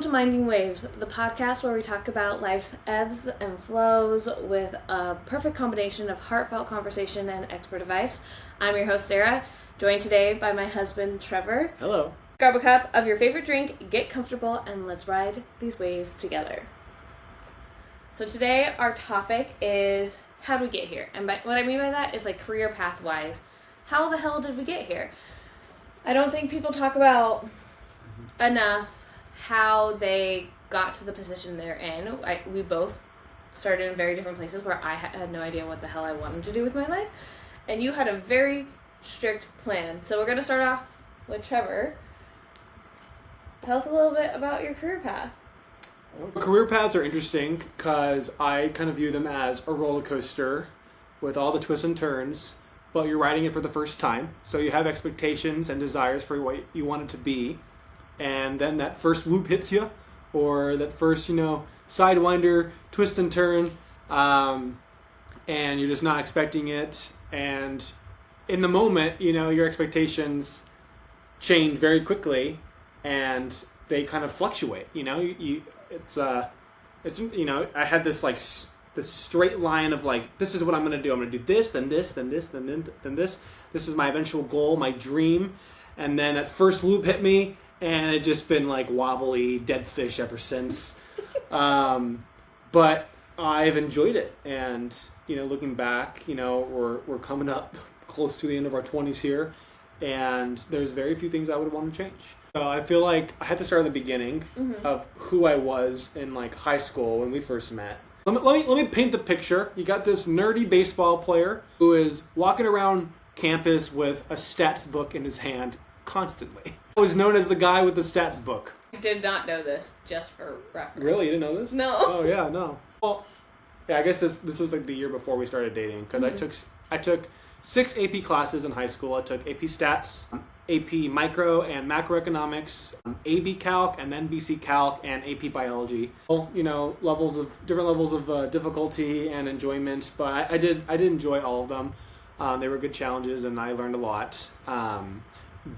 Welcome to Minding Waves, the podcast where we talk about life's ebbs and flows with a perfect combination of heartfelt conversation and expert advice. I'm your host, Sarah, joined today by my husband, Trevor. Hello. Grab a cup of your favorite drink, get comfortable, and let's ride these waves together. So today our topic is how do we get here? And what I mean by that is like career path-wise. How the hell did we get here? I don't think people talk about enough how they got to the position they're in. We both started in very different places where I had no idea what the hell I wanted to do with my life. And you had a very strict plan. So we're going to start off with Trevor. Tell us a little bit about your career path. Career paths are interesting because I kind of view them as a roller coaster with all the twists and turns, but you're riding it for the first time. So you have expectations and desires for what you want it to be. And then that first loop hits you, or that first, sidewinder, twist and turn, and you're just not expecting it. And in the moment, your expectations change very quickly, and they kind of fluctuate. I had this this straight line of this is what I'm going to do. I'm going to do this, then this, then this, then this. This is my eventual goal, my dream. And then that first loop hit me. And it's just been wobbly, dead fish ever since. But I've enjoyed it. And, looking back, we're coming up close to the end of our 20s here. And there's very few things I would want to change. So I feel like I had to start at the beginning of who I was in high school when we first met. Let me paint the picture. You got this nerdy baseball player who is walking around campus with a stats book in his hand constantly. I was known as the guy with the stats book. I did not know this, just for reference. Really? You didn't know this? No. Oh, yeah, no. Well, yeah, I guess this was the year before we started dating, because I took 6 AP classes in high school. I took AP Stats, AP Micro and Macroeconomics, AB Calc, and then BC Calc, and AP Biology. Well, different levels of difficulty and enjoyment, but I did enjoy all of them. They were good challenges, and I learned a lot.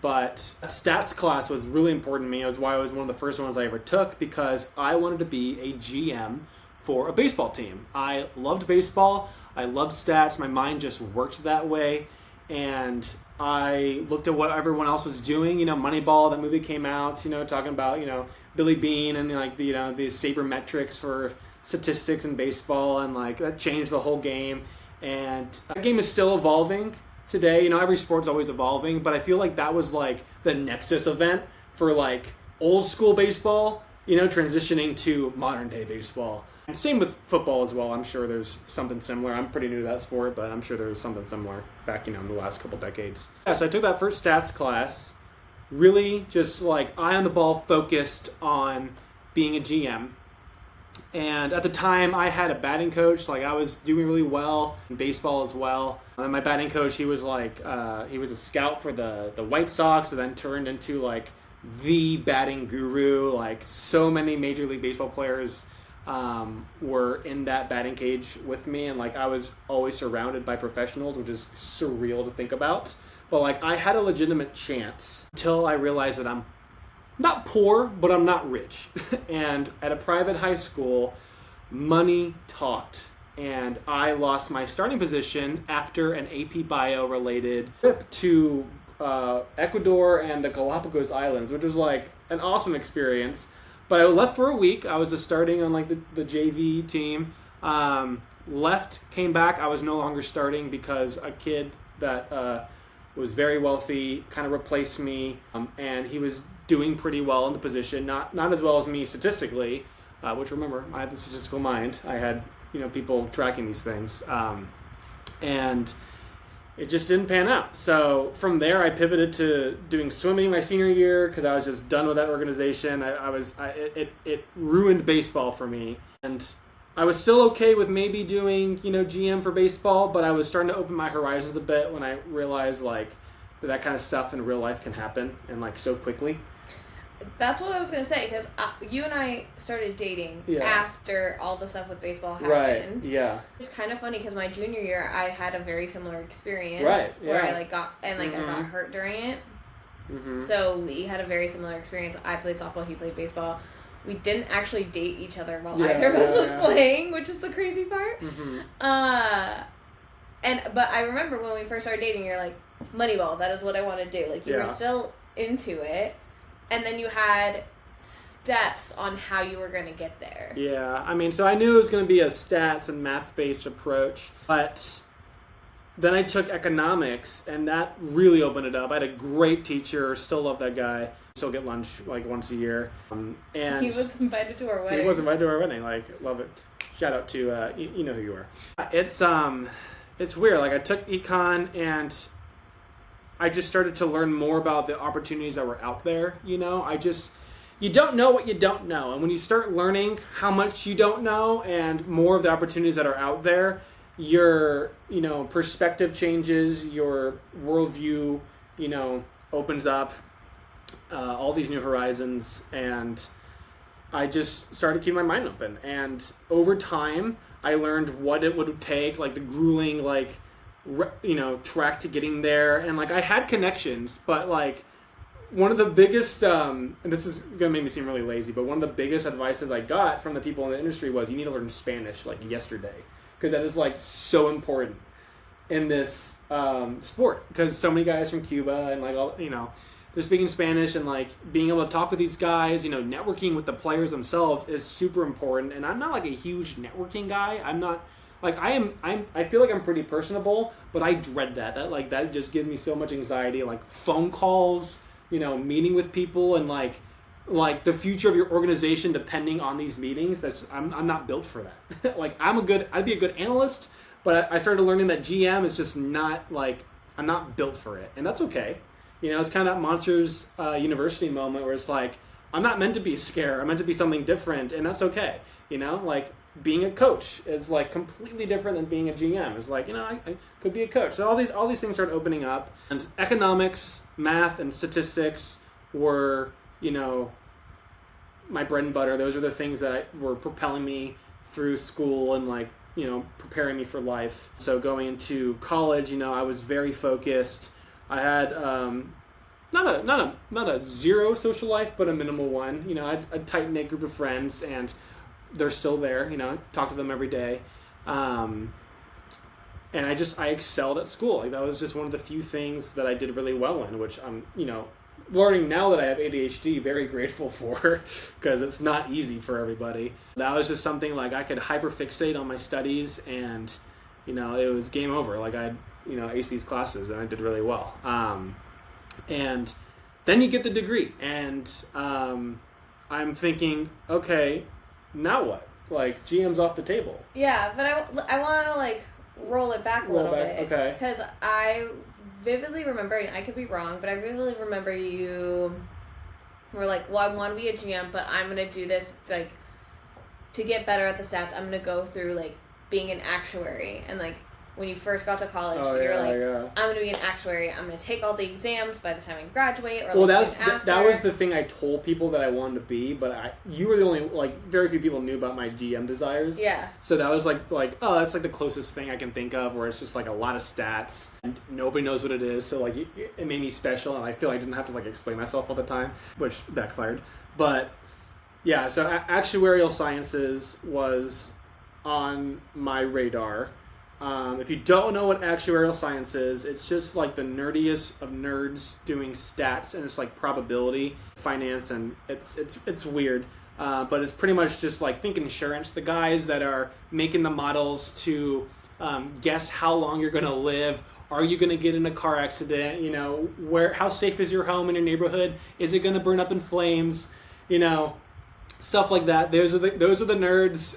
But stats class was really important to me. It was why it was one of the first ones I ever took, because I wanted to be a GM for a baseball team. I loved baseball. I loved stats. My mind just worked that way. And I looked at what everyone else was doing. Moneyball, that movie came out, talking about, Billy Beane and the sabermetrics for statistics in baseball. And that changed the whole game. And that game is still evolving today. Every sport's always evolving, but I feel like that was the nexus event for old school baseball, transitioning to modern day baseball. And same with football as well. I'm sure there's something similar. I'm pretty new to that sport, but I'm sure there was something similar back, in the last couple decades. Yeah, so I took that first stats class, really just eye on the ball, focused on being a GM. And at the time, I had a batting coach. I was doing really well in baseball as well. And my batting coach, he was he was a scout for the White Sox, and then turned into the batting guru. So many Major League Baseball players were in that batting cage with me, and I was always surrounded by professionals, which is surreal to think about. But I had a legitimate chance until I realized that I'm not poor, but I'm not rich. And at a private high school, money talked. And I lost my starting position after an AP Bio related trip to Ecuador and the Galapagos Islands, which was an awesome experience. But I left for a week. I was just starting on the JV team. Left, came back. I was no longer starting because a kid that was very wealthy kind of replaced me, and he was doing pretty well in the position, not as well as me statistically, which, remember, I had the statistical mind. I had people tracking these things, and it just didn't pan out. So from there, I pivoted to doing swimming my senior year because I was just done with that organization. It ruined baseball for me, and I was still okay with maybe doing GM for baseball, but I was starting to open my horizons a bit when I realized that kind of stuff in real life can happen and so quickly. That's what I was going to say, because you and I started dating after all the stuff with baseball happened. Right, yeah. It's kind of funny, because my junior year, I had a very similar experience. Right, yeah. Where I got hurt during it. So we had a very similar experience. I played softball, he played baseball. we didn't actually date each other while Yeah, either of us was yeah. playing, which is the crazy part. Mm-hmm. But I remember when we first started dating, you're like, Moneyball, that is what I want to do. Like, you were Yeah. still into it, and then you had steps on how you were going to get there. Yeah, I mean, so I knew it was going to be a stats and math-based approach, but then I took economics, and that really opened it up. I had a great teacher, still love that guy. Still get lunch like once a year. And he was invited to our wedding. He was invited to our wedding. Like, love it. Shout out to you know who you are. It's weird. Like, I took econ, and I just started to learn more about the opportunities that were out there. You know, you don't know what you don't know, and when you start learning how much you don't know and more of the opportunities that are out there, your perspective changes, your worldview opens up, all these new horizons, and I just started keeping my mind open. And over time, I learned what it would take, like the grueling, track to getting there, and like I had connections, but like one of the biggest, and this is gonna make me seem really lazy, but one of the biggest advices I got from the people in the industry was you need to learn Spanish like yesterday, because that is like so important in this sport, because so many guys from Cuba and like all they're speaking Spanish, and like being able to talk with these guys, networking with the players themselves is super important. And I'm not like a huge networking guy. I'm not like I feel like I'm pretty personable, but I dread that just gives me so much anxiety. Like phone calls, meeting with people, and like the future of your organization depending on these meetings. I'm not built for that. Like I'd be a good analyst, but I started learning that GM is just not like, I'm not built for it, and that's okay. It's kind of that Monsters University moment where it's like, I'm not meant to be a scare. I'm meant to be something different, and that's okay. Like being a coach is like completely different than being a GM. It's like, I could be a coach. So all these things start opening up, and economics, math, and statistics were, my bread and butter. Those are the things that were propelling me through school and like, preparing me for life. So going into college, I was very focused. I had not a zero social life, but a minimal one. I had a tight-knit group of friends, and they're still there. Talk to them every day, and I excelled at school. Like that was just one of the few things that I did really well in, which I'm learning now that I have ADHD, very grateful for, because it's not easy for everybody. That was just something like I could hyperfixate on my studies, and it was game over. Like I ace these classes, and I did really well. And then you get the degree, and I'm thinking, okay, now what? Like GM's off the table. Yeah, but I want to like roll it back a little bit. Okay. Because I vividly remember, and I could be wrong, but I vividly remember you were like, well, I want to be a GM, but I'm going to do this like to get better at the stats. I'm going to go through like being an actuary, and like when you first got to college, I'm going to be an actuary. I'm going to take all the exams by the time I graduate. Or that was the thing I told people that I wanted to be, but you were the only, like, very few people knew about my GM desires. Yeah. So that was like, oh, that's like the closest thing I can think of, where it's just like a lot of stats and nobody knows what it is. So like it made me special, and I feel like I didn't have to like explain myself all the time, which backfired. But yeah, so actuarial sciences was on my radar. If you don't know what actuarial science is, it's just like the nerdiest of nerds doing stats, and it's like probability, finance, and it's weird. But it's pretty much just like, think insurance. The guys that are making the models to guess how long you're going to live. Are you going to get in a car accident? How safe is your home in your neighborhood? Is it going to burn up in flames? Stuff like that. Those are the nerds.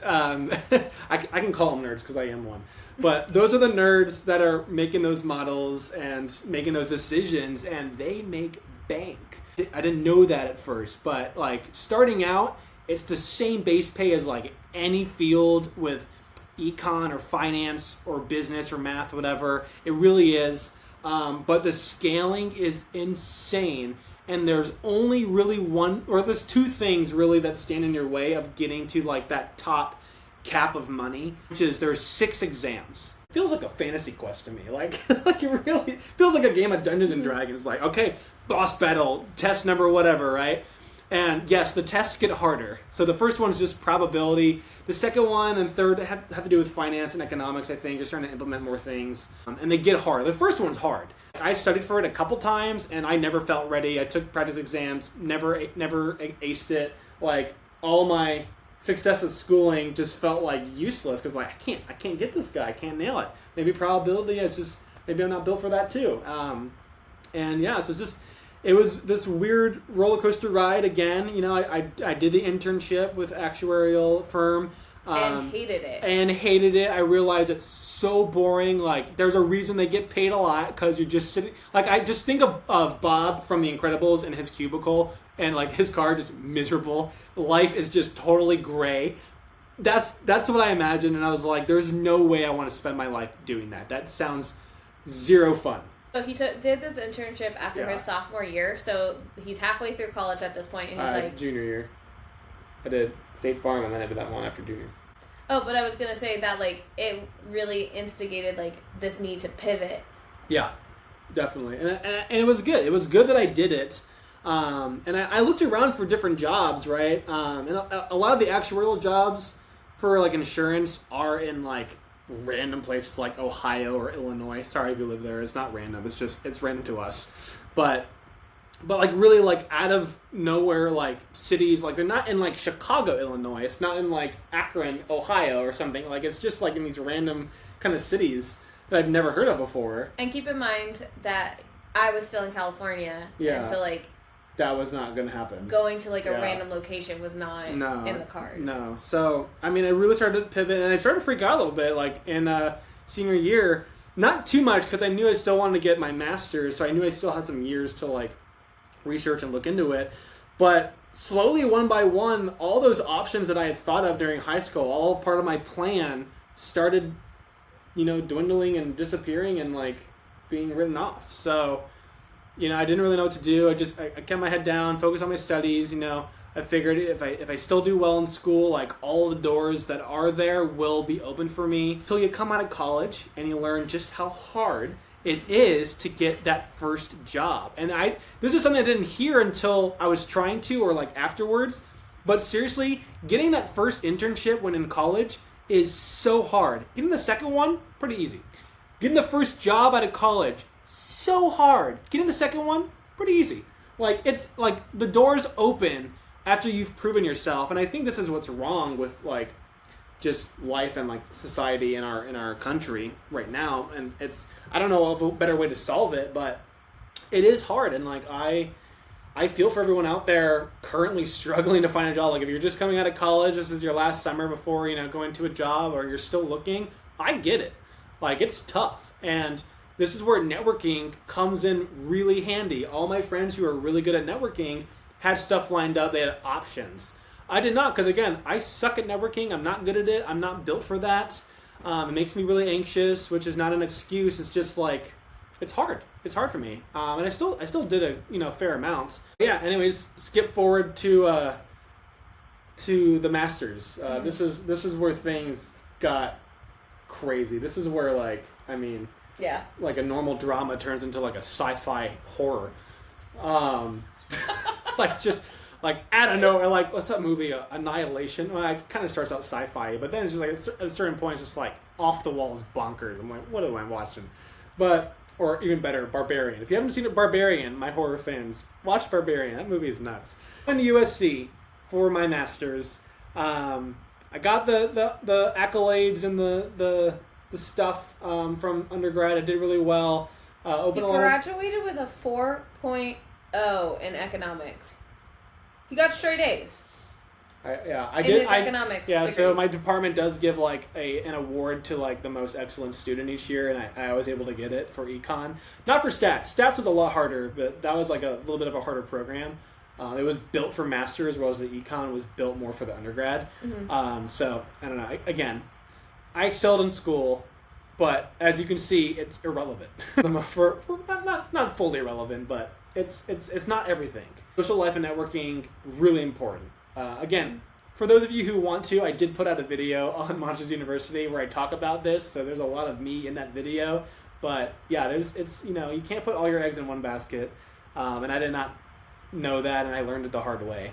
I can call them nerds because I am one. But those are the nerds that are making those models and making those decisions, and they make bank. I didn't know that at first, but like starting out, it's the same base pay as like any field with econ or finance or business or math, whatever. It really is. But the scaling is insane. And there's only really there's two things really that stand in your way of getting to like that top cap of money, which is there's 6 exams. Feels like a fantasy quest to me. Like it really feels like a game of Dungeons and Dragons. Like, okay, boss battle, test number, whatever, right? And yes, the tests get harder. So the first one's just probability. The second one and third have to do with finance and economics, I think. Just trying to implement more things. And they get hard. The first one's hard. I studied for it a couple times, and I never felt ready. I took practice exams, never aced it. Like, all my success with schooling just felt like useless because like I can't get this guy. I can't nail it. Maybe probability. It's just maybe I'm not built for that too. And yeah, so it's just. It was this weird roller coaster ride again. You know, I did the internship with actuarial firm. And hated it. I realized it's so boring. Like, there's a reason they get paid a lot because you're just sitting. Like, I just think of Bob from The Incredibles in his cubicle and, like, his car just miserable. Life is just totally gray. That's what I imagined. And I was like, there's no way I want to spend my life doing that. That sounds zero fun. So he did this internship after his sophomore year, so he's halfway through college at this point, and he's like... Junior year. I did State Farm, and then I did that one after junior. Oh, but I was going to say that, like, it really instigated, like, this need to pivot. Yeah, definitely. And it was good. It was good that I did it. And I looked around for different jobs, right? And a lot of the actuarial jobs for, like, insurance are in, like, random places like Ohio or Illinois. Sorry if you live there. It's not random. It's random to us. But like really like out of nowhere like cities, like they're not in like Chicago, Illinois. It's not in like Akron, Ohio or something. Like it's just like in these random kind of cities that I've never heard of before. And keep in mind that I was still in California. Yeah. And so like that was not going to happen. Going to like a random location was not in the cards. No. So, I mean, I really started to pivot and I started to freak out a little bit like in senior year. Not too much because I knew I still wanted to get my master's. So I knew I still had some years to like research and look into it. But slowly, one by one, all those options that I had thought of during high school, all part of my plan, started, dwindling and disappearing and like being written off. So... I didn't really know what to do. I kept my head down, focused on my studies. I figured if I still do well in school, like all the doors that are there will be open for me. Until you come out of college and you learn just how hard it is to get that first job. And this is something I didn't hear until I was trying to or like afterwards. But seriously, getting that first internship when in college is so hard. Getting the second one, pretty easy. Getting the first job out of college, so hard. Getting the second one, pretty easy. Like it's like the doors open after you've proven yourself, and I think this is what's wrong with like just life and like society in our country right now. And I don't know of a better way to solve it, but it is hard. And like I feel for everyone out there currently struggling to find a job. Like if you're just coming out of college, this is your last summer before going to a job, or you're still looking. I get it. Like it's tough. And this is where networking comes in really handy. All my friends who are really good at networking had stuff lined up. They had options. I did not, because again, I suck at networking. I'm not good at it. I'm not built for that. It makes me really anxious, which is not an excuse. It's just like, it's hard. It's hard for me. And I still did a fair amount. Yeah. Anyways, skip forward to the masters. This is where things got crazy. This is where yeah. Like a normal drama turns into like a sci-fi horror. Like out of nowhere, like what's that movie? Annihilation. Well, it kind of starts out sci-fi, but then it's just like at a certain point, it's just like off the walls bonkers. I'm like, what am I watching? Or even better, Barbarian. If you haven't seen it, Barbarian, my horror fans, watch Barbarian. That movie is nuts. I went to USC for my master's. I got the accolades and the stuff from undergrad. I did really well. You graduated with a 4.0 in economics. He got straight A's. I in did. His economics yeah, degree. So my department does give like an award to like the most excellent student each year, and I was able to get it for econ. Not for stats. Stats was a lot harder, but that was like a little bit of a harder program. It was built for masters, whereas the econ was built more for the undergrad. Mm-hmm. So I don't know. Again, I excelled in school, but as you can see, it's irrelevant. for not fully irrelevant, but it's not everything. Social life and networking, really important. Again, for those of you who want to, I did put out a video on Monsters University where I talk about this, so there's a lot of me in that video. But yeah, you can't put all your eggs in one basket, and I did not know that, and I learned it the hard way.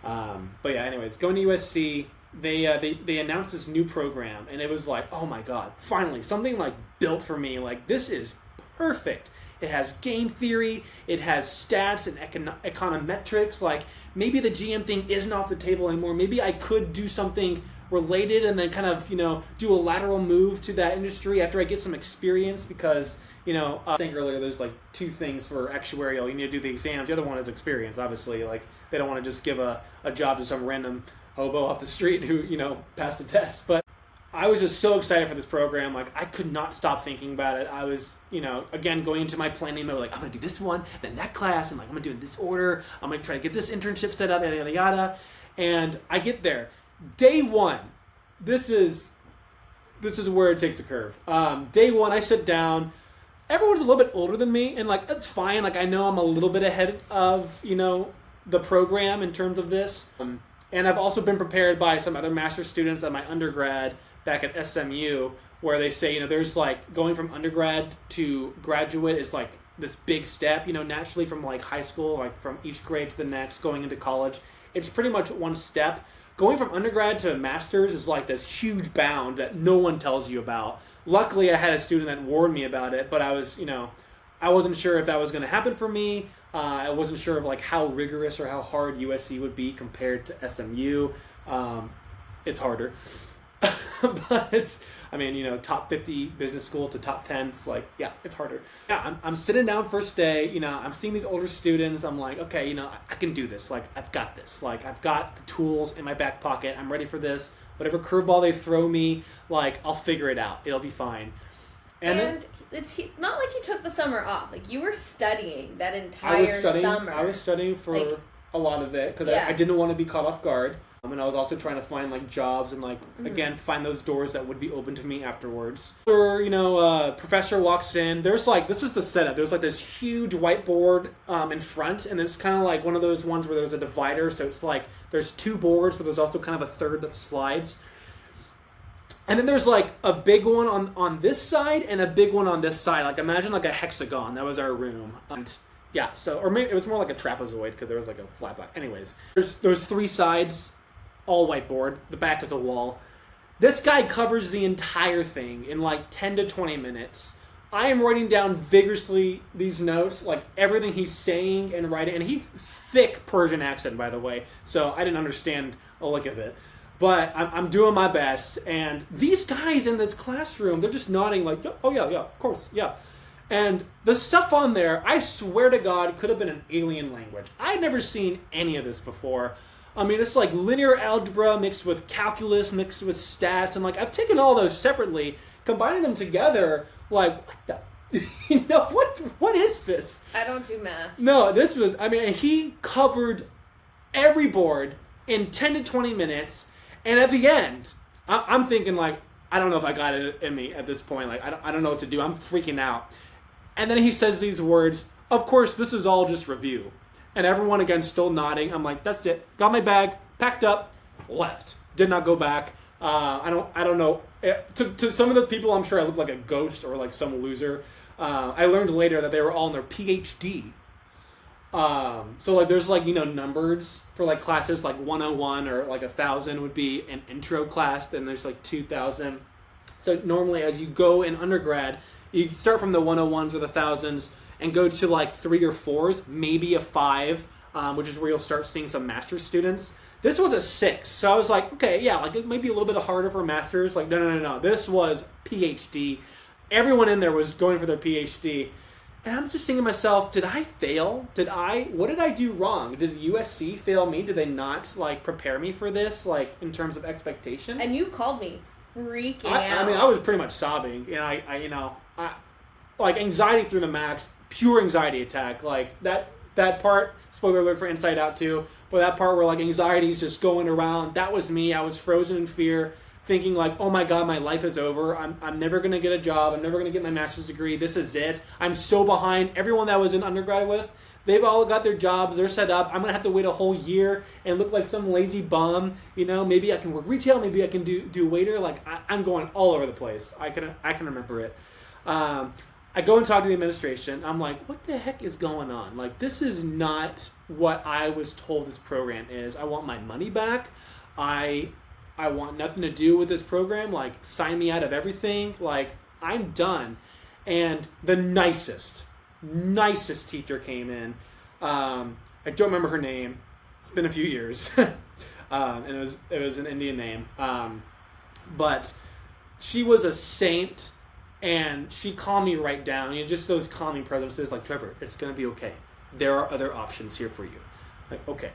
But yeah, anyways, going to USC, they announced this new program, and it was like, oh my god, finally something like built for me. Like, this is perfect. It has game theory, it has stats and econometrics. Like, maybe the GM thing isn't off the table anymore. Maybe I could do something related and then kind of, do a lateral move to that industry after I get some experience, because saying earlier, there's like two things for actuarial. You need to do the exams. The other one is experience, obviously. Like, they don't want to just give a job to some random hobo off the street who, passed the test. But I was just so excited for this program. Like, I could not stop thinking about it. I was, again, going into my planning mode, like, I'm going to do this one, then that class, and like, I'm going to do it in this order. I'm going to try to get this internship set up, yada, yada, yada. And I get there. Day one, this is where it takes a curve. Day one, I sit down. Everyone's a little bit older than me, and like, that's fine. Like, I know I'm a little bit ahead of, the program in terms of this. And I've also been prepared by some other master's students at my undergrad back at SMU, where they say, there's like going from undergrad to graduate is like this big step, naturally from like high school, like from each grade to the next, going into college. It's pretty much one step. Going from undergrad to master's is like this huge bound that no one tells you about. Luckily, I had a student that warned me about it, but I was, I wasn't sure if that was going to happen for me. I wasn't sure of like how rigorous or how hard USC would be compared to SMU. It's harder. But I mean, top 50 business school to top 10, it's like, yeah, it's harder. Yeah, I'm sitting down first day, I'm seeing these older students. I'm like, okay, I can do this. Like, I've got this. Like, I've got the tools in my back pocket. I'm ready for this. Whatever curveball they throw me, like, I'll figure it out. It'll be fine. And it's not like you took the summer off. Like, you were studying that entire summer. I was studying for like, a lot of it, because I didn't want to be caught off guard. And I was also trying to find like jobs and like, again, find those doors that would be open to me afterwards. Or, professor walks in. There's like, this is the setup. There's like this huge whiteboard in front, and it's kind of like one of those ones where there's a divider. So it's like there's two boards, but there's also kind of a third that slides. And then there's like a big one on this side and a big one on this side. Like, imagine like a hexagon. That was our room. And yeah, or maybe it was more like a trapezoid, because there was like a flat back. Anyways, there's three sides, all whiteboard. The back is a wall. This guy covers the entire thing in like 10 to 20 minutes. I am writing down vigorously these notes, like everything he's saying and writing. And he's thick Persian accent, by the way, so I didn't understand a lick of it. But I'm doing my best, and these guys in this classroom, they're just nodding like, oh yeah, of course, yeah. And the stuff on there, I swear to God, could have been an alien language. I'd never seen any of this before. I mean, it's like linear algebra mixed with calculus, mixed with stats, and like, I've taken all those separately, combining them together, like, what the, what is this? I don't do math. No, this was, he covered every board in 10 to 20 minutes, and at the end, I'm thinking like, I don't know if I got it in me at this point. Like, I don't know what to do. I'm freaking out. And then he says these words, of course, this is all just review. And everyone, again, still nodding. I'm like, that's it. Got my bag, packed up, left. Did not go back. I don't know. To some of those people, I'm sure I looked like a ghost or like some loser. I learned later that they were all in their PhD. So like there's like, numbers for like classes, like 101 or like 1,000 would be an intro class. Then there's like 2,000. So normally as you go in undergrad, you start from the 101s or the 1,000s and go to like 3 or 4s, maybe a 5, which is where you'll start seeing some master's students. This was a 6. So I was like, okay, yeah, like it might be a little bit harder for masters. Like, no. This was PhD. Everyone in there was going for their PhD. And I'm just thinking to myself, did I fail? What did I do wrong? Did USC fail me? Did they not like prepare me for this, like in terms of expectations? And you called me freaking out. I was pretty much sobbing. And I like anxiety through the max, pure anxiety attack. Like that part, spoiler alert for Inside Out 2, but that part where like anxiety's just going around, that was me. I was frozen in fear, thinking like, oh my God, my life is over. I'm never going to get a job. I'm never going to get my master's degree. This is it. I'm so behind. Everyone that I was in undergrad with, they've all got their jobs. They're set up. I'm going to have to wait a whole year and look like some lazy bum. Maybe I can work retail. Maybe I can do waiter. Like I'm going all over the place. I can remember it. I go and talk to the administration. I'm like, what the heck is going on? Like, this is not what I was told this program is. I want my money back. I want nothing to do with this program. Like, sign me out of everything. Like, I'm done. And the nicest teacher came in. I don't remember her name. It's been a few years. And it was an Indian name. But she was a saint. And she calmed me right down. Just those calming presences like, Trevor, it's going to be okay. There are other options here for you. Like, okay.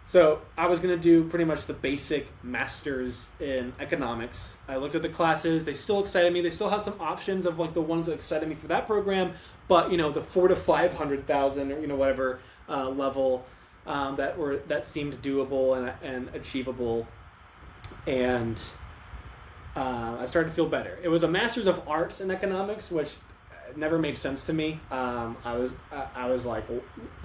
So I was going to do pretty much the basic masters in economics. I looked at the classes. They still excited me. They still have some options of like the ones that excited me for that program. But, the 400,000 to 500,000 or, whatever level that seemed doable and achievable. And I started to feel better. It was a Master's of Arts in Economics, which never made sense to me. I was like,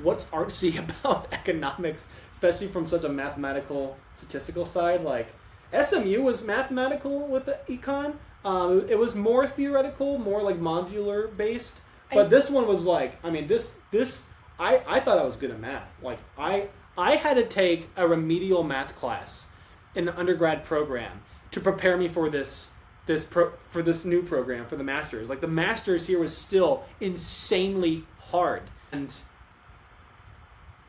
what's artsy about economics, especially from such a mathematical, statistical side? Like, SMU was mathematical with the econ. It was more theoretical, more like modular based. But this one was like, I thought I was good at math. Like, I had to take a remedial math class in the undergrad program to prepare me for this new program for the masters. Like, the masters here was still insanely hard, and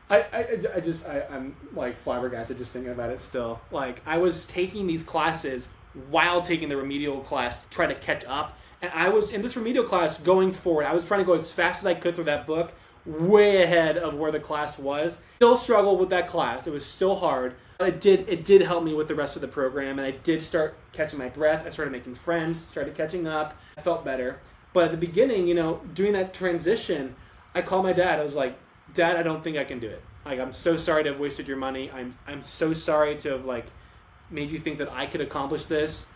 I'm like flabbergasted just thinking about it still. Like, I was taking these classes while taking the remedial class to try to catch up, and I was in this remedial class going forward. I was trying to go as fast as I could through that book, way ahead of where the class was. Still struggled with that class. It was still hard. It did help me with the rest of the program, and I did start catching my breath. I started making friends, started catching up. I felt better. But at the beginning, doing that transition, I called my dad. I was like, Dad, I don't think I can do it. Like, I'm so sorry to have wasted your money. I'm so sorry to have, like, made you think that I could accomplish this.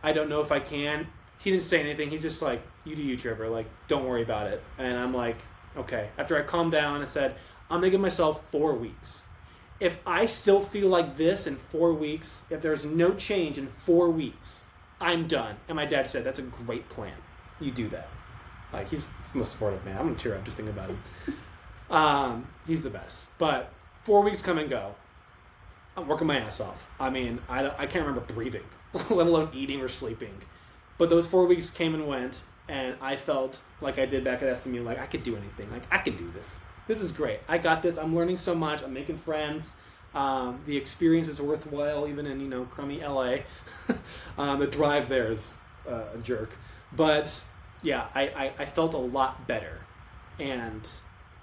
I don't know if I can. He didn't say anything. He's just like, you do you, Trevor. Like, don't worry about it. And I'm like, okay. After I calmed down, I said, I'm going to give myself 4 weeks. If I still feel like this in 4 weeks, if there's no change in 4 weeks, I'm done. And my dad said, that's a great plan. You do that. Like, he's the most supportive man. I'm going to tear up just thinking about him. He's the best. But 4 weeks come and go. I'm working my ass off. I can't remember breathing, let alone eating or sleeping. But those 4 weeks came and went, and I felt like I did back at SMU, like I could do anything. Like, I could do this. This is great. I got this. I'm learning so much. I'm making friends. The experience is worthwhile, even in, crummy LA. The drive there is a jerk. But, yeah, I felt a lot better. And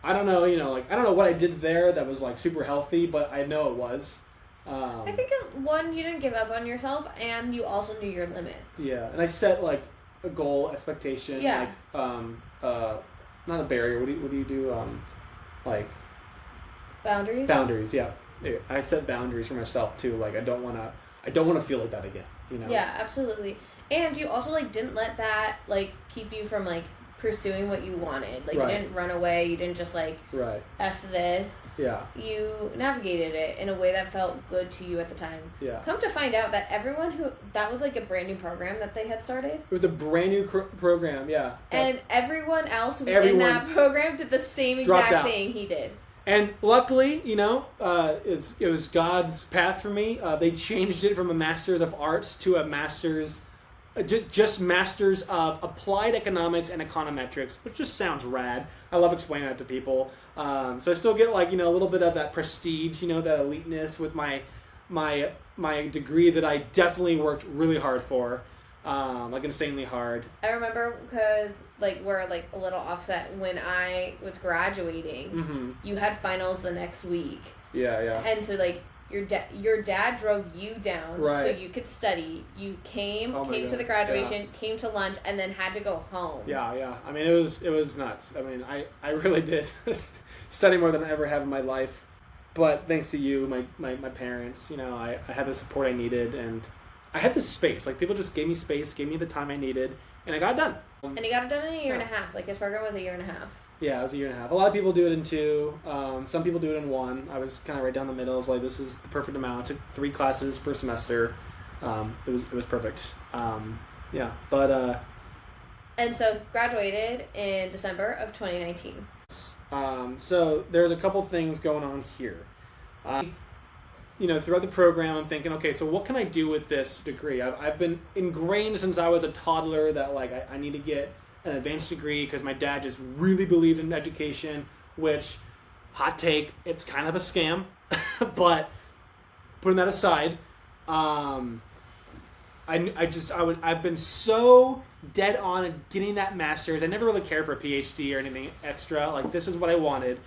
I don't know, I don't know what I did there that was, like, super healthy, but I know it was. I think, one, you didn't give up on yourself, and you also knew your limits. Yeah, and I set, like, a goal, expectation. Yeah. Like, not a barrier. What do you do? Like boundaries. Boundaries, yeah. I set boundaries for myself too. Like, I don't want to feel like that again. Yeah, absolutely. And you also didn't let that keep you from pursuing what you wanted. Right. You didn't run away. You didn't just right. F this. Yeah. You navigated it in a way that felt good to you at the time. Yeah. Come to find out that that was a brand new program that they had started. It was a brand new program, yeah. And everyone else who was in that program did the same exact thing he did. And luckily, it was God's path for me. They changed it from a Master's of Arts to a Master's. Just Masters of Applied Economics and Econometrics, which just sounds rad. I love explaining that to people. So I still get a little bit of that prestige, that eliteness with my degree that I definitely worked really hard for, insanely hard. I remember because we're a little offset when I was graduating. Mm-hmm. You had finals the next week. Yeah. And so Your dad drove you down so you could study. You came to the graduation, came to lunch, and then had to go home. Yeah. It was nuts. I really did study more than I ever have in my life. But thanks to you, my parents, I had the support I needed, and I had the space. People just gave me space, gave me the time I needed, and I got it done. And you got it done in a year and a half. His program was a year and a half. Yeah, it was a year and a half. A lot of people do it in 2. Some people do it in 1. I was kind of right down the middle. I was like, this is the perfect amount. I took 3 classes per semester. It was perfect. Yeah, but And so graduated in December of 2019. So there's a couple things going on here. Throughout the program, I'm thinking, okay, so what can I do with this degree? I've been ingrained since I was a toddler that like I need to get an advanced degree because my dad just really believed in education, which, hot take, it's kind of a scam. But putting that aside, I've been so dead on at getting that master's. I never really cared for a PhD or anything extra. Like, this is what I wanted.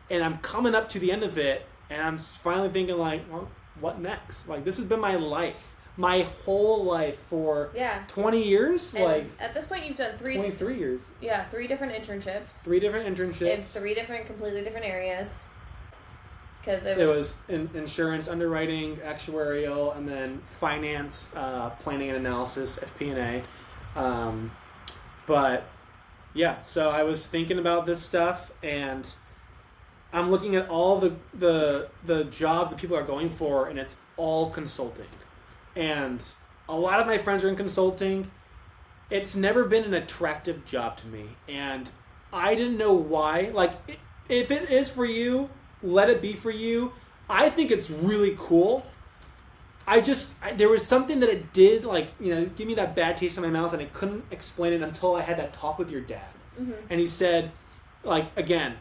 And I'm coming up to the end of it, and I'm finally thinking, like, well, what next? Like, this has been my life. My whole life for 20 years. And like, at this point, you've done 23 years. Yeah, 3 different internships. 3 different internships. In 3 completely different areas. Because it was insurance, underwriting, actuarial, and then finance, planning and analysis, FP&A. But yeah, so I was thinking about this stuff, and I'm looking at all the jobs that people are going for, and it's all consulting. And a lot of my friends are in consulting. It's never been an attractive job to me, and I didn't know why. Like, if it is for you, let it be for you. I think it's really cool. There was something that it did, like, give me that bad taste in my mouth, and I couldn't explain it until I had that talk with your dad. Mm-hmm. And he said, like, again,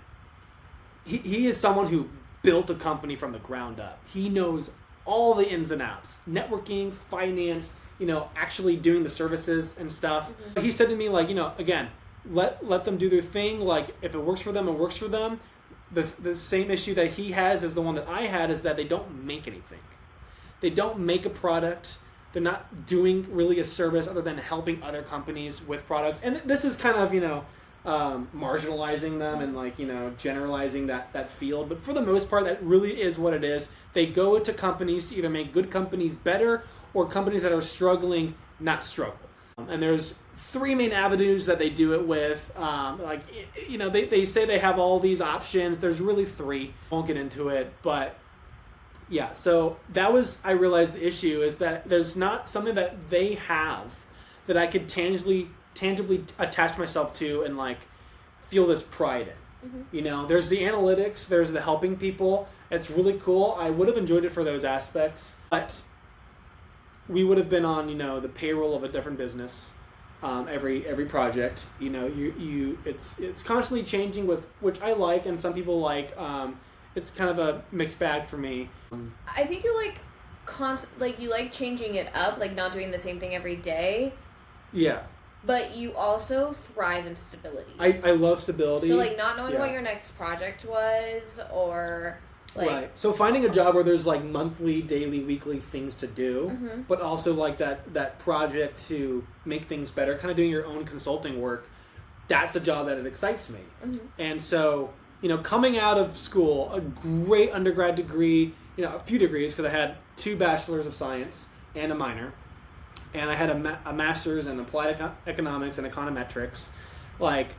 he is someone who built a company from the ground up. He knows all the ins and outs, networking, finance, actually doing the services and stuff. Mm-hmm. He said to me, like, again, let them do their thing. Like, if it works for them, it works for them. The same issue that he has is the one that I had, is that they don't make anything. They don't make a product. They're not doing really a service other than helping other companies with products. And this is kind of, marginalizing them and, like, generalizing that field. But for the most part, that really is what it is. They go into companies to either make good companies better or companies that are struggling not struggle. And there's 3 main avenues that they do it with. They say they have all these options. There's really 3. Won't get into it, but yeah. So I realized the issue is that there's not something that they have that I could tangibly attach myself to and, like, feel this pride in. Mm-hmm. There's the analytics, there's the helping people. It's really cool. I would have enjoyed it for those aspects, but we would have been on, the payroll of a different business, every project. It's constantly changing, with which I like, and some people like. It's kind of a mixed bag for me. I think you you like changing it up, like not doing the same thing every day. Yeah. But you also thrive in stability. I love stability. So, like, not knowing what your next project was, or like, right. So finding a job where there's, like, monthly, daily, weekly things to do, mm-hmm. but also, like, that project to make things better, kind of doing your own consulting work, that's a job that excites me. Mm-hmm. And so, coming out of school, a great undergrad degree, a few degrees, because I had 2 bachelors of science and a minor, and I had a master's in applied economics and econometrics. Like,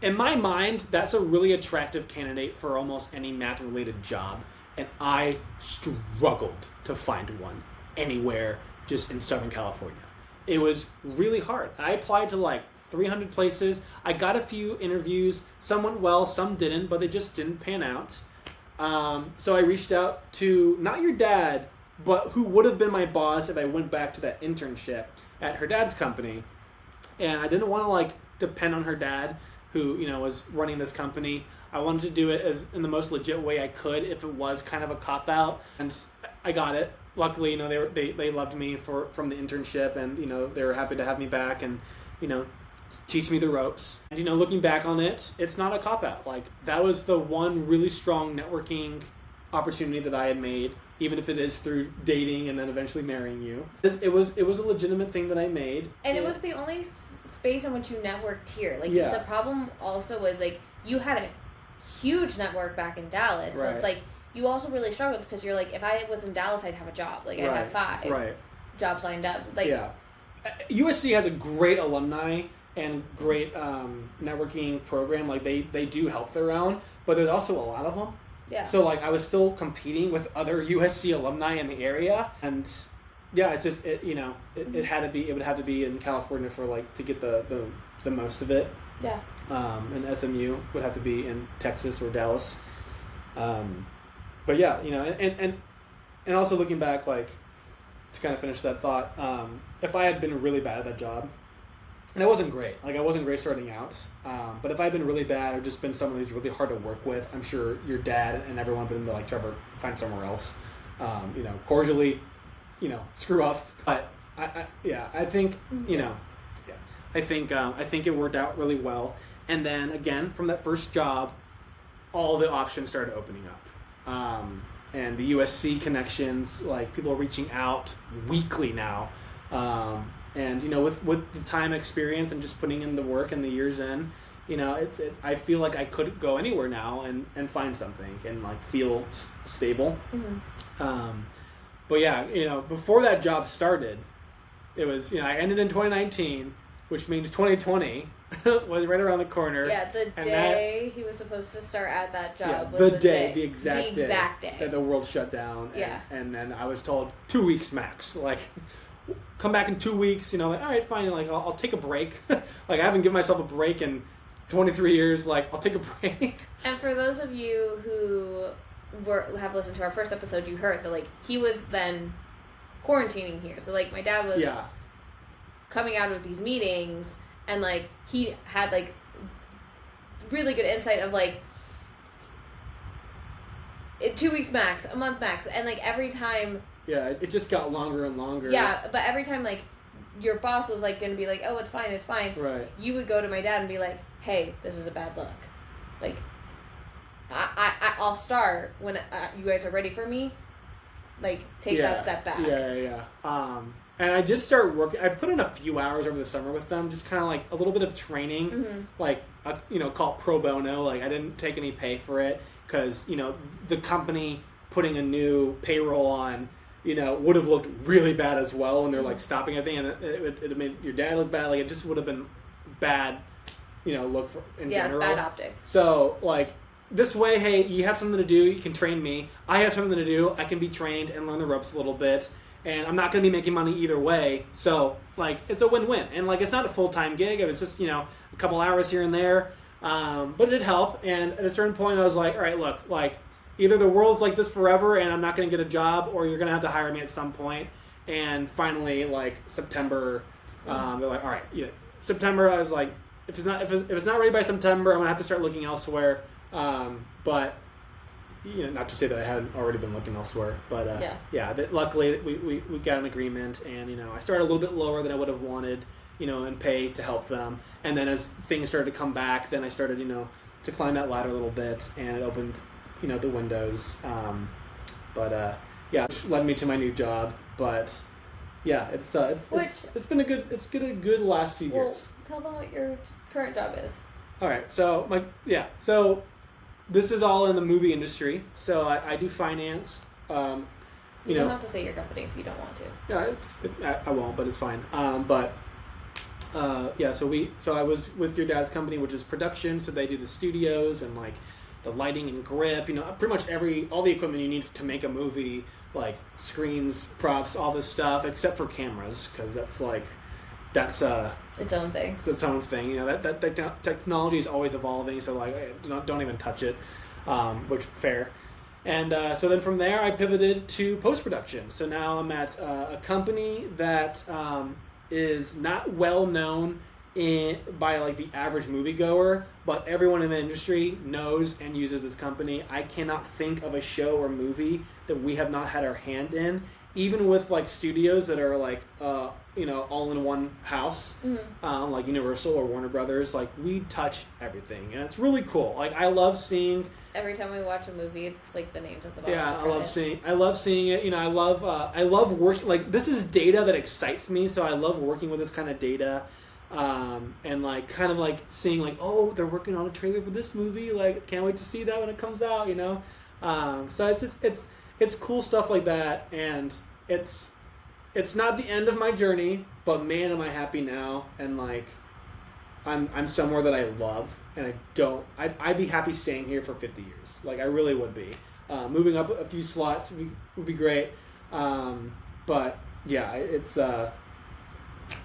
in my mind, that's a really attractive candidate for almost any math-related job, and I struggled to find one anywhere just in Southern California. It was really hard. I applied to, like, 300 places. I got a few interviews. Some went well, some didn't, but they just didn't pan out. So I reached out to, not your dad, but who would have been my boss if I went back to that internship at her dad's company. And I didn't want to, like, depend on her dad, who, was running this company. I wanted to do it in the most legit way I could, if it was kind of a cop-out. And I got it. Luckily, they loved me from the internship, and, they were happy to have me back and, teach me the ropes. And, looking back on it, it's not a cop-out. Like, that was the one really strong networking opportunity that I had made, even if it is through dating and then eventually marrying you. It was a legitimate thing that I made. And it was the only space in which you networked here. Like, the problem also was, like, you had a huge network back in Dallas. Right. So it's like, you also really struggled because you're like, if I was in Dallas, I'd have a job. Like, I'd have 5 jobs lined up. Like, yeah. USC has a great alumni and great networking program. Like, they do help their own, but there's also a lot of them. Yeah. So, like, I was still competing with other USC alumni in the area, and yeah, it's just it would have to be in California for, like, to get the the most of it. Yeah. And SMU would have to be in Texas or Dallas. But yeah, you know, and also looking back, like, to kind of finish that thought, if I had been really bad at that job, and I wasn't great starting out, but if I had been really bad or just been someone who's really hard to work with, I'm sure your dad and everyone would have been like, Trevor, find somewhere else. You know, cordially, you know, screw off. But I think, you know, I think it worked out really well. And then again, from that first job, all the options started opening up. And the USC connections, like, people are reaching out weekly now. And, you know, with the time experience and just putting in the work and the years in, you know, I feel like I could go anywhere now and find something and, like, feel stable. Mm-hmm. But yeah, you know, before that job started, it was, you know, I ended in 2019, which means 2020 was right around the corner. Yeah, the day he was supposed to start at that job was the exact day that the world shut down. Yeah. And then I was told 2 weeks max. Like, come back in 2 weeks, you know, like, all right, fine, like, I'll take a break. Like, I haven't given myself a break in 23 years, like, I'll take a break. And for those of you who have listened to our first episode, you heard that, like, he was then quarantining here. So, like, my dad was coming out of these meetings, and, like, he had, like, really good insight of, like, 2 weeks max, a month max, and, like, every time... Yeah, it just got longer and longer. Yeah, but every time, like, your boss was, like, going to be like, oh, it's fine. Right. You would go to my dad and be like, hey, this is a bad look. Like, I'll start when you guys are ready for me. Like, take that step back. Yeah. And I did start working. I put in a few hours over the summer with them, just kind of like a little bit of training, mm-hmm. like, you know, call it pro bono. Like, I didn't take any pay for it because, you know, the company putting a new payroll on, you know, would have looked really bad as well. And they're like stopping everything, and it made your dad look bad. Like, it just would have been bad, you know, look for in general. Yeah, it's bad optics. So, like, this way, hey, you have something to do, you can train me. I have something to do, I can be trained and learn the ropes a little bit. And I'm not going to be making money either way. So, like, it's a win-win. And, like, it's not a full-time gig. It was just, you know, a couple hours here and there. But it did help. And at a certain point, I was like, all right, look, like, either the world's like this forever and I'm not going to get a job, or you're going to have to hire me at some point. And finally, like, September, they're like, all right, yeah. September, I was like, if it's not ready by September, I'm going to have to start looking elsewhere. But, you know, not to say that I hadn't already been looking elsewhere, but luckily we got an agreement, and, you know, I started a little bit lower than I would have wanted, you know, in pay to help them. And then as things started to come back, then I started, you know, to climb that ladder a little bit, and it opened, you know, the windows. Which led me to my new job. But yeah, it's been a good last few years. Tell them what your current job is. All right, so this is all in the movie industry. So I do finance. You don't have to say your company if you don't want to. Yeah, I won't, but it's fine. So I was with your dad's company, which is production. So they do the studios and, like, the lighting and grip. You know, pretty much all the equipment you need to make a movie, like screens, props, all this stuff, except for cameras, because that's its own thing. It's its own thing. You know, that technology is always evolving, so, like, don't even touch it, which fair. And so then from there, I pivoted to post-production. So now I'm at a company that is not well known by, like, the average moviegoer, but everyone in the industry knows and uses this company. I cannot think of a show or movie that we have not had our hand in, even with, like, studios that are, like, you know, all in one house, mm-hmm. Like Universal or Warner Brothers. Like, we touch everything, and it's really cool. Like, I love seeing. Every time we watch a movie, it's like the names at the bottom. Yeah, I love seeing it. You know, I love working. Like, this is data that excites me, so I love working with this kind of data, and, like, kind of like seeing, like, oh, they're working on a trailer for this movie. Like, can't wait to see that when it comes out. You know, so it's cool stuff like that, and it's not the end of my journey, but man, am I happy now, and, like, I'm somewhere that I love, and I'd be happy staying here for 50 years. Like, I really would be. Moving up a few slots would be great, but yeah, it's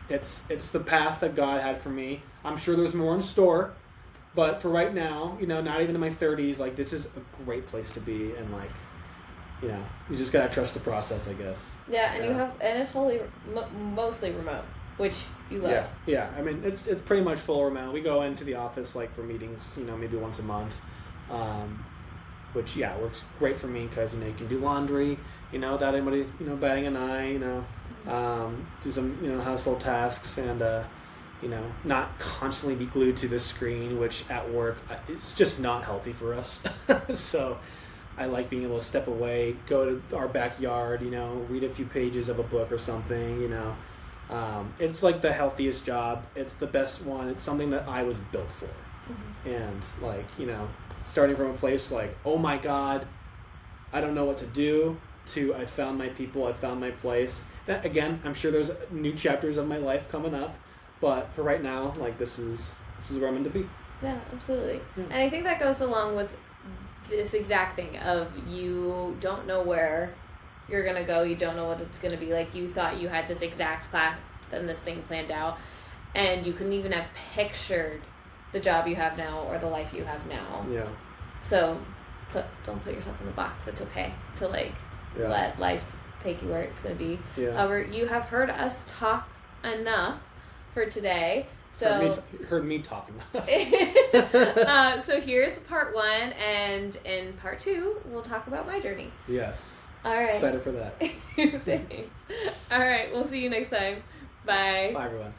It's the path that God had for me. I'm sure there's more in store, but for right now, not even in my 30s, like this is a great place to be, and like, you just gotta trust the process, I guess. Yeah, and it's fully mostly remote, which you love. Yeah. I mean, it's pretty much full remote. We go into the office like for meetings, maybe once a month, which works great for me because you can do laundry, without anybody batting an eye, do some household tasks and not constantly be glued to the screen, which at work it's just not healthy for us. So I like being able to step away, go to our backyard, read a few pages of a book or something, it's like the healthiest job. It's the best one. It's something that I was built for. Mm-hmm. And like, starting from a place like, oh my God, I don't know what to do, to I found my people, I found my place. Again, I'm sure there's new chapters of my life coming up, but for right now, like this is where I'm meant to be. Yeah, absolutely. Yeah. And I think that goes along with this exact thing of you don't know where you're going to go, you don't know what it's going to be like. You thought you had this exact path and this thing planned out, and you couldn't even have pictured the job you have now or the life you have now. Yeah. So don't put yourself in the box. It's okay to let life take you where it's going to be. Yeah. However, you have heard us talk enough for today. So heard me talk enough. So here's part 1, and in part 2, we'll talk about my journey. Yes. All right. Excited for that. Thanks. All right. We'll see you next time. Bye. Bye, everyone.